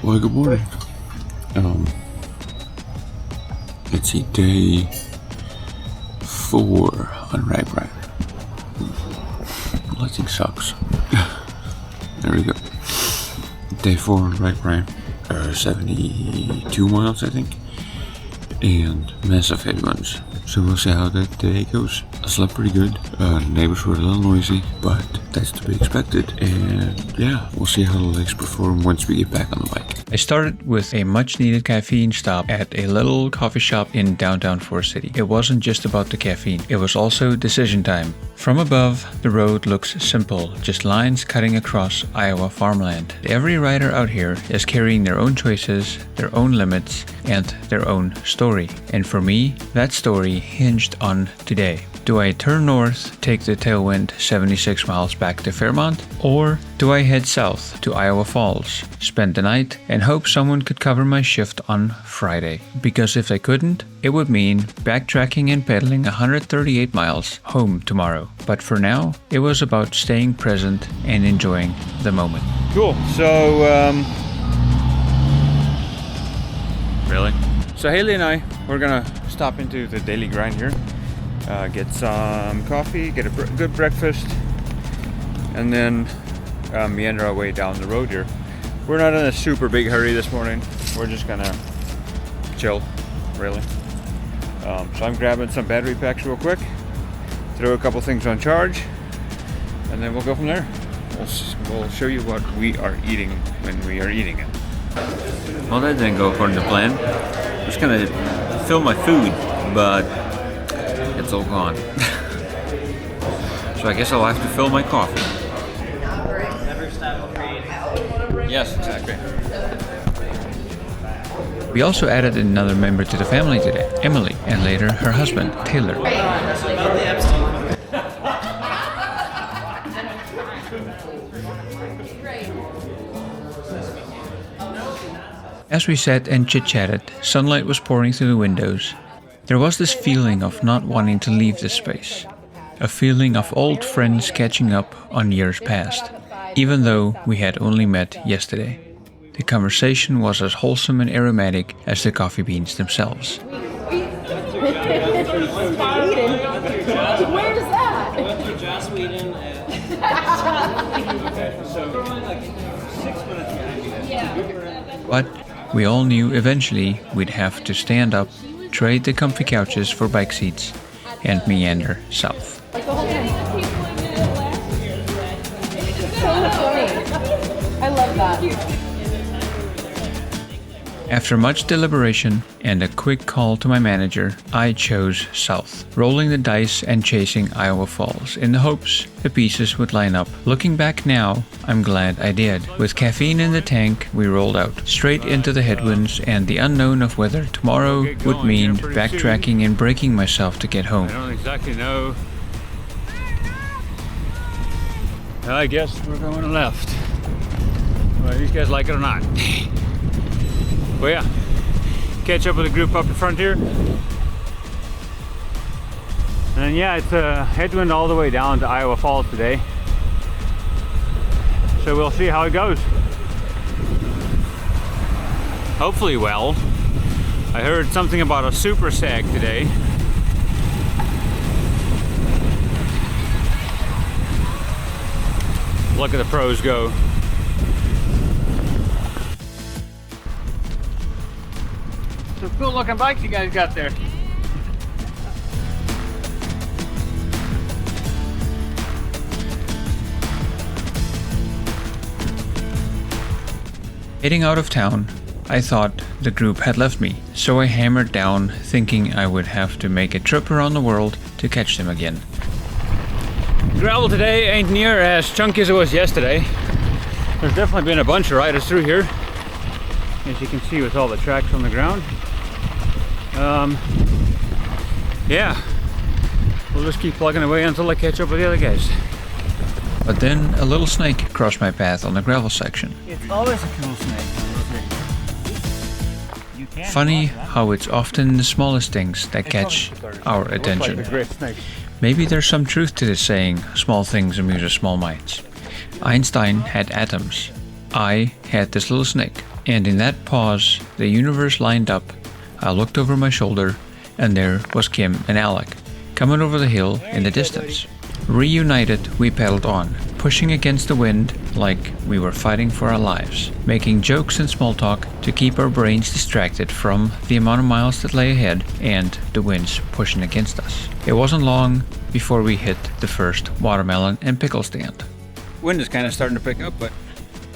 Well, good morning. Let's see, day 4 on RAGBRAI. Lighting sucks. There we go. Day 4 on RAGBRAI. 72 miles, I think. And massive headwinds. So we'll see how that day goes. I slept pretty good. The neighbors were a little noisy, but that's to be expected. And yeah, we'll see how the legs perform once we get back on the bike. I started with a much needed caffeine stop at a little coffee shop in downtown Forest City. It wasn't just about the caffeine, it was also decision time. From above, the road looks simple, just lines cutting across Iowa farmland. Every rider out here is carrying their own choices, their own limits, and their own story. And for me, that story hinged on today. Do I turn north, take the tailwind 76 miles back to Fairmont? Or do I head south to Iowa Falls, spend the night, and hope someone could cover my shift on Friday? Because if they couldn't, it would mean backtracking and pedaling 138 miles home tomorrow. But for now, it was about staying present and enjoying the moment. Cool. So, really? So Haley and I, we're gonna stop into the daily grind here. Get some coffee, get a good breakfast, and then meander our way down the road here. We're not in a super big hurry this morning. We're just gonna chill, really. So I'm grabbing some battery packs real quick, throw a couple things on charge, and then we'll go from there. We'll show you what we are eating when we are eating it. Well, that didn't go according to plan. I'm just gonna fill my food, but it's all gone. So I guess I'll have to fill my coffee. Yes, exactly. We also added another member to the family today, Emily, and later her husband, Taylor. As we sat and chit-chatted, sunlight was pouring through the windows. There was this feeling of not wanting to leave this space. A feeling of old friends catching up on years past, even though we had only met yesterday. The conversation was as wholesome and aromatic as the coffee beans themselves. Where's that? Joss Whedon. But we all knew eventually we'd have to stand up, trade the comfy couches for bike seats, and meander south. I love that. After much deliberation and a quick call to my manager, I chose south, rolling the dice and chasing Iowa Falls in the hopes the pieces would line up. Looking back now, I'm glad I did. With caffeine in the tank, we rolled out, straight into the headwinds and the unknown of whether tomorrow would mean backtracking and breaking myself to get home. I don't exactly know. I guess we're going left. Whether these guys like it or not. Well, yeah, catch up with the group up the front here. And then, yeah, it's a headwind all the way down to Iowa Falls today. So we'll see how it goes. Hopefully well. I heard something about a super sag today. Look at the pros go. Some cool looking bikes you guys got there. Heading out of town, I thought the group had left me, so I hammered down, thinking I would have to make a trip around the world to catch them again. Gravel today ain't near as chunky as it was yesterday. There's definitely been a bunch of riders through here, as you can see with all the tracks on the ground. Yeah, we'll just keep plugging away until I catch up with the other guys. But then a little snake crossed my path on the gravel section. It's always a cool snake. Funny how it's often the smallest things that catch our attention. Maybe there's some truth to this saying, small things amuse small minds. Einstein had atoms. I had this little snake, And in that pause, the universe lined up. I looked over my shoulder, and there was Kim and Alec, coming over the hill in the distance. Reunited, we paddled on, pushing against the wind like we were fighting for our lives, making jokes and small talk to keep our brains distracted from the amount of miles that lay ahead and the winds pushing against us. It wasn't long before we hit the first watermelon and pickle stand. Wind is kind of starting to pick up, but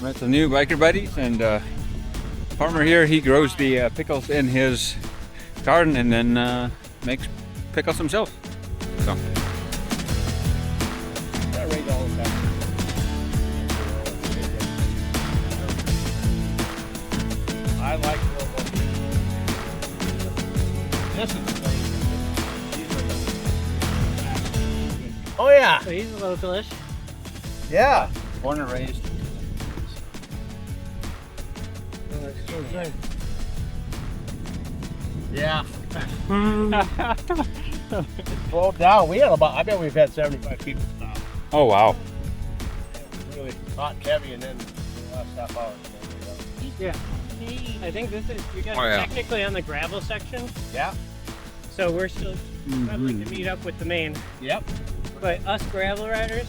met some new biker buddies, and farmer here, he grows the pickles in his garden and then makes pickles himself. So. I like this is oh yeah. So he's localish. Yeah. Born and raised. Yeah. It slowed down. We had about, I bet we've had 75 people stop. Oh wow. Really hot and heavy, and then the last half hour. Yeah. I think this is, you guys Oh, are yeah. technically on the gravel section, Yeah. so we're still probably to meet up with the main. Yep. But us gravel riders,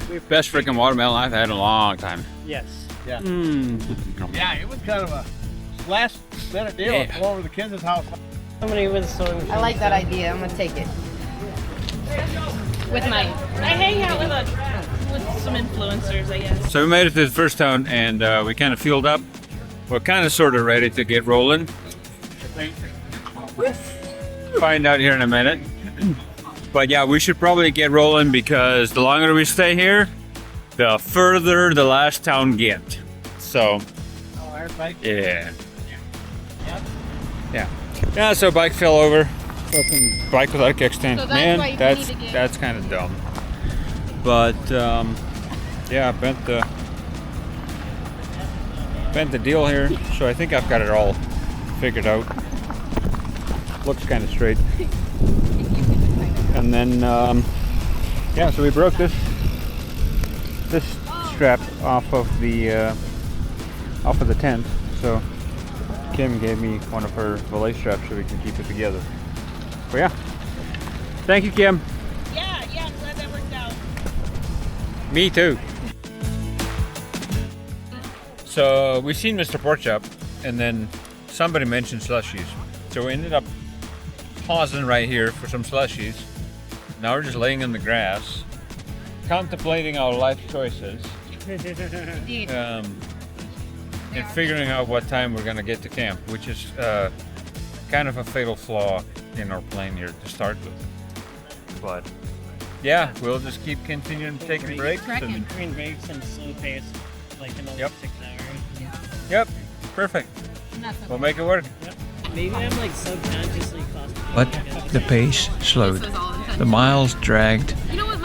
we've Best freaking watermelon I've had in a long time. yes. Yeah. Mm. Yeah, it was kind of a last minute deal. Yeah. Go over to the kids' house. Somebody with some. I like that idea. I'm gonna take it. With my. I hang out with some influencers, I guess. So we made it to the first town, and we kind of fueled up. We're kind of sort of ready to get rolling. Find out here in a minute. But yeah, we should probably get rolling because the longer we stay here, the further the last town get. So, yeah. Yeah. Yeah, so bike fell over. Fucking bike without a kickstand. So that's Man, why you that's need to get- kind of dumb. But yeah, bent the deal here, so I think I've got it all figured out. Looks kind of straight. And then yeah, so we broke this strap off of the tent. So Kim gave me one of her belay straps so we can keep it together. But yeah, thank you, Kim. Yeah, I'm glad that worked out. Me too. So we seen Mr. Porkchop, and then somebody mentioned slushies. So we ended up pausing right here for some slushies. Now we're just laying in the grass, contemplating our life choices, and figuring out what time we're gonna get to camp, which is kind of a fatal flaw in our plan here to start with. But yeah, we'll just keep continuing taking breaks. And, Between breaks and slow pace, like another Yep. 6 hours. yep, perfect. We'll make it work. Maybe I'm like subconsciously claustrophobic. But the pace slowed. The miles dragged,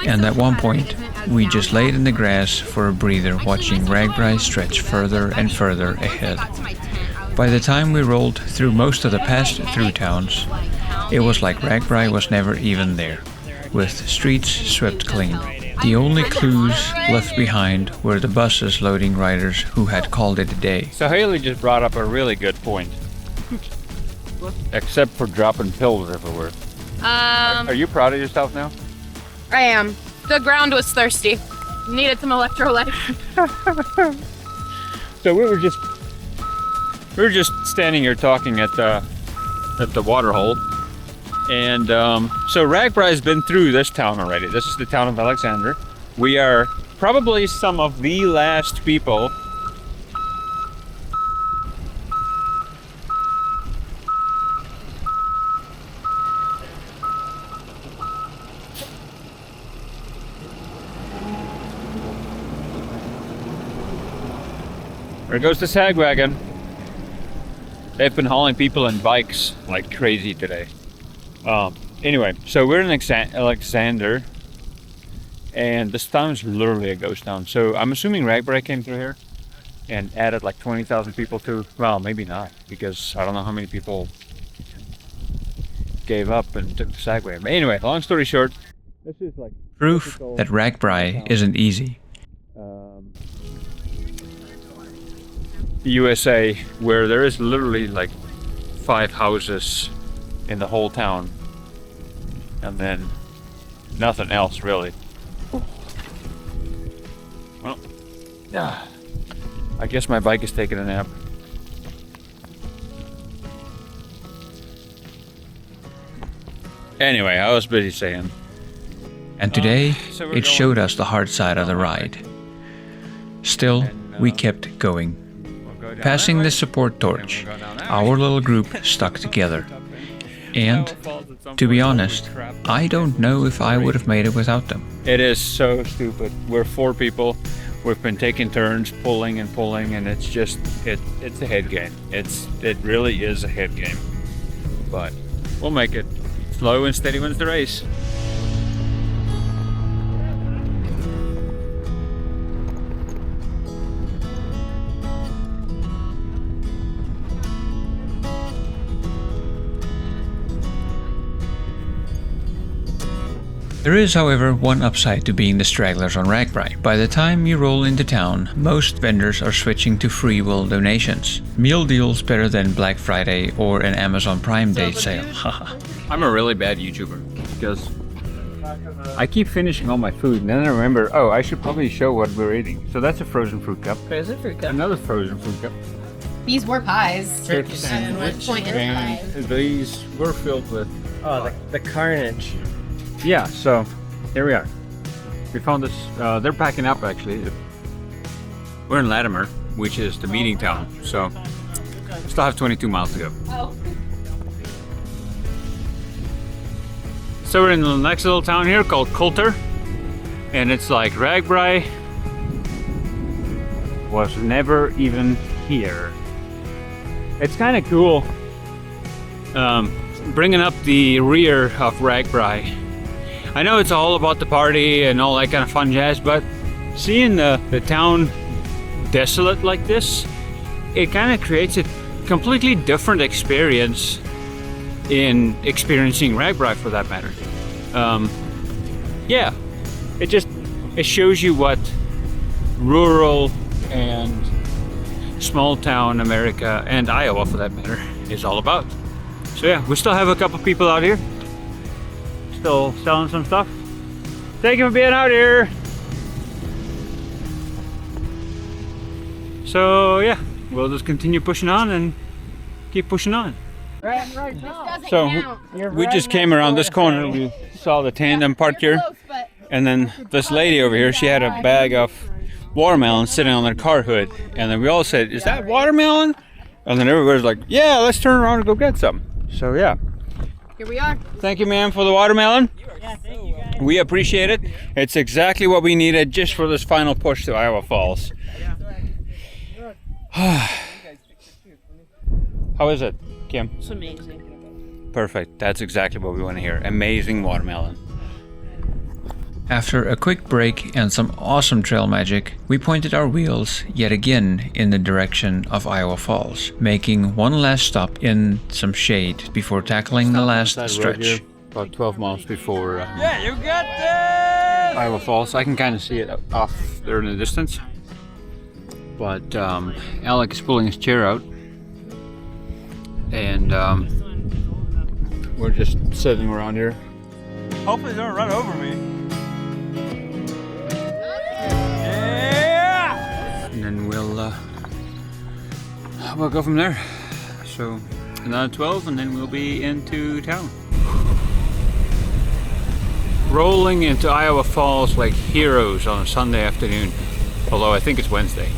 and at one point, we just laid in the grass for a breather watching RAGBRAI stretch further and further ahead. By the time we rolled through most of the pass-through towns, it was like RAGBRAI was never even there, with streets swept clean. The only clues left behind were the buses loading riders who had called it a day. So Haley just brought up a really good point. Except for dropping pills everywhere. Are you proud of yourself now? I am. The ground was thirsty. Needed some electrolytes. So we were just standing here talking at the water hole, and so RAGBRAI's been through this town already. This is the town of Alexander. We are probably some of the last people. There goes the sag wagon. They've been hauling people in bikes like crazy today. Anyway, so we're in Alexander, and this town's literally a ghost town. So I'm assuming RAGBRAI came through here and added like 20,000 people to, well, maybe not, because I don't know how many people gave up and took the sag wagon. But anyway, long story short, this is like Proof that RAGBRAI isn't easy. USA where there is literally like 5 houses in the whole town and then nothing else really. Well, yeah, I guess my bike is taking a nap. Anyway, I was busy saying. And today, So we're it going showed us the hard side of the ride. Still, we kept going. We'll go down Passing that the way, support and we'll torch, go down that our way. little group stuck together. And, to be honest, I don't know if I would have made it without them. It is so stupid. We're 4 people. We've been taking turns pulling and pulling, and it's just it's a head game. It really is a head game. But we'll make it. Slow and steady wins the race. There is, however, one upside to being the stragglers on RAGBRAI. By the time you roll into town, most vendors are switching to free will donations. Meal deals better than Black Friday or an Amazon Prime Day sale. Haha. I'm a really bad YouTuber because I keep finishing all my food and then I remember, oh, I should probably show what we're eating. So that's a frozen fruit cup. Frozen fruit cup. Another frozen fruit cup. These were pies. Turkey sandwich. Point in And these were filled with. Oh, the carnage. Yeah, so here we are. We found this. They're packing up actually. We're in Latimer, which is the meeting town. So still have 22 miles to go. Oh. So we're in the next little town here called Coulter, and it's like RAGBRAI was never even here. It's kind of cool bringing up the rear of RAGBRAI. I know it's all about the party and all that kind of fun jazz, but seeing the town desolate like this, it kind of creates a completely different experience in experiencing RAGBRAI for that matter. Yeah, it shows you what rural and small town America and Iowa for that matter is all about. So yeah, we still have a couple people out here still selling some stuff. Thank you for being out here. So yeah, we'll just continue pushing on and keep pushing on. So we just came around this corner. We saw the tandem parked here, and then this lady over here, she had a bag of watermelon sitting on their car hood, and then we all said, "Is that watermelon?" And then everybody's like, "Yeah, let's turn around and go get some." So yeah. Here we are. Thank you, ma'am, for the watermelon. We appreciate it. It's exactly what we needed just for this final push to Iowa Falls. How is it, Kim? It's amazing. Perfect. That's exactly what we want to hear. Amazing watermelon. After a quick break and some awesome trail magic, we pointed our wheels yet again in the direction of Iowa Falls, making one last stop in some shade before tackling the last stretch. About 12 miles before you got this! Iowa Falls. I can kind of see it off there in the distance. But Alec is pulling his chair out. And we're just sitting around here. Hopefully they don't run over me. And then we'll go from there. So another 12 and then we'll be into town. Rolling into Iowa Falls like heroes on a Sunday afternoon. Although I think it's Wednesday.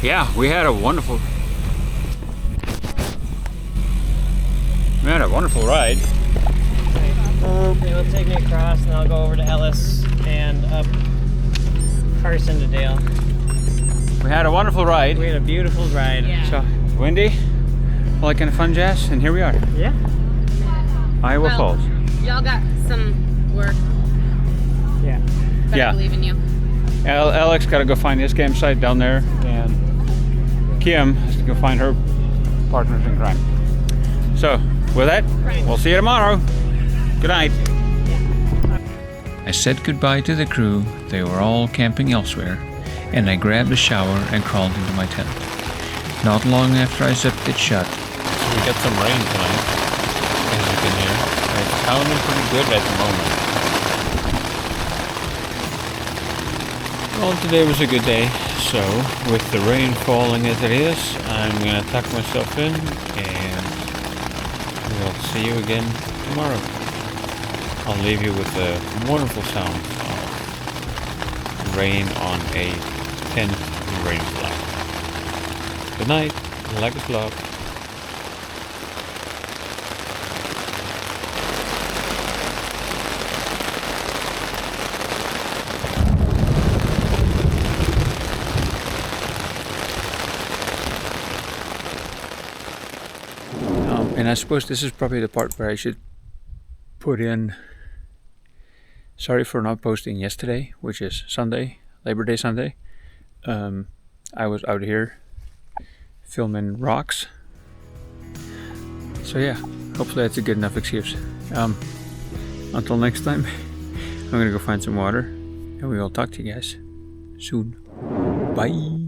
Yeah, we had a wonderful ride. It'll take me across and I'll go over to Ellis and up Carson to Dale. We had a wonderful ride. We had a beautiful ride. Yeah. So windy, all that kind of fun jazz, and here we are. Yeah. Iowa Falls. Y'all got some work. Yeah. But Yeah. I believe in you. Alex got to go find his campsite down there, and Kim has to go find her partners in crime. So, with that, we'll see you tomorrow. Good night. I said goodbye to the crew, they were all camping elsewhere, and I grabbed a shower and crawled into my tent. Not long after I zipped it shut. So we got some rain tonight, as you can hear. It's sounding pretty good at the moment. Well, today was a good day, so with the rain falling as it is, I'm gonna tuck myself in, and we'll see you again tomorrow. I'll leave you with the wonderful sound of rain on a tent rain flag. Good night, like is love. And I suppose this is probably the part where I should put in, sorry for not posting yesterday, which is Sunday, Labor Day Sunday. I was out here filming rocks. So yeah, hopefully that's a good enough excuse. Until next time, I'm gonna go find some water, and we will talk to you guys soon. Bye.